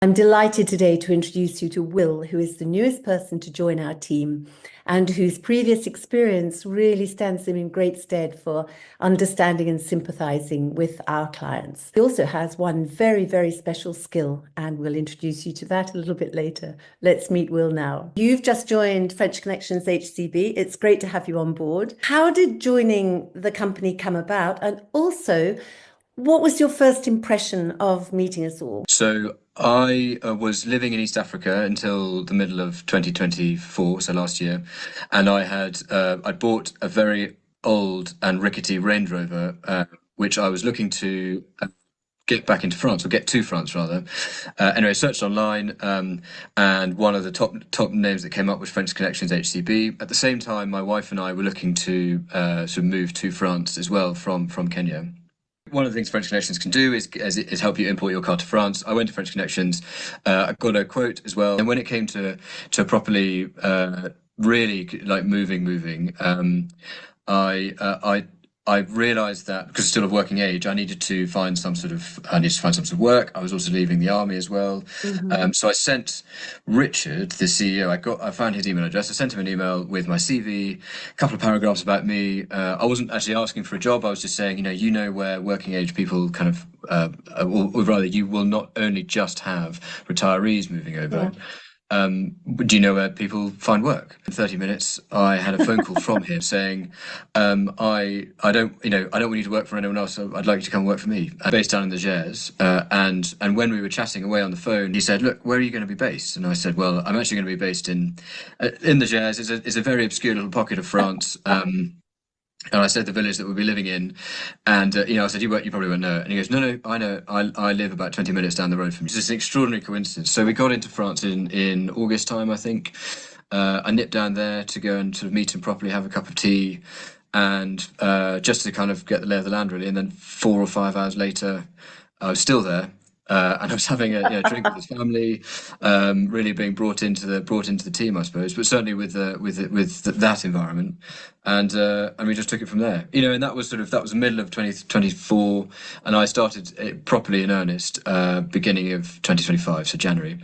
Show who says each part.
Speaker 1: I'm delighted today to introduce you to Will, who is the newest person to join our team and whose previous experience really stands him in great stead for understanding and sympathizing with our clients. He also has one very, very special skill, and we'll introduce you to that a little bit later. Let's meet Will now. You've just joined French Connections HCB. It's great to have you on board. How did joining the company come about? And also, what was your first impression of meeting us all?
Speaker 2: So I was living in East Africa until the middle of 2024, so last year, and I bought a very old and rickety Range Rover, which I was looking to get back into France, or get to France rather. Anyway, I searched online, and one of the top names that came up was French Connections HCB. At the same time, my wife and I were looking to sort of move to France as well from Kenya. One of the things French Connections can do is help you import your car to France. I went to French Connections, I got a quote as well, and when it came to properly really like moving, I realised that because still of working age, I needed to find some sort of work. I was also leaving the army as well. So I sent Richard, the CEO, I found his email address. I sent him an email with my CV, a couple of paragraphs about me. I wasn't actually asking for a job. I was just saying, where working age people kind of, or rather, you will not only just have retirees moving over.
Speaker 1: Yeah.
Speaker 2: Do you know where people find work? In 30 minutes, I had a phone call from him saying, I don't want you to work for anyone else. So I'd like you to come work for me. I'm based down in the Gers, and when we were chatting away on the phone, he said, "Look, where are you going to be based?" And I said, "Well, I'm actually going to be based in the Gers. It's a very obscure little pocket of France." And I said the village that we'll be living in, and I said, you probably won't know it. And he goes, no, I know. I live about 20 minutes down the road from you. It's just an extraordinary coincidence. So we got into France in August time, I think. I nipped down there to go and sort of meet him properly, have a cup of tea, and just to kind of get the lay of the land really. And then 4 or 5 hours later, I was still there. And I was having a drink with his family, really being brought into the team, I suppose, but certainly with that environment, and we just took it from there, and that was the middle of 2024, and I started it properly in earnest, beginning of 2025, so January.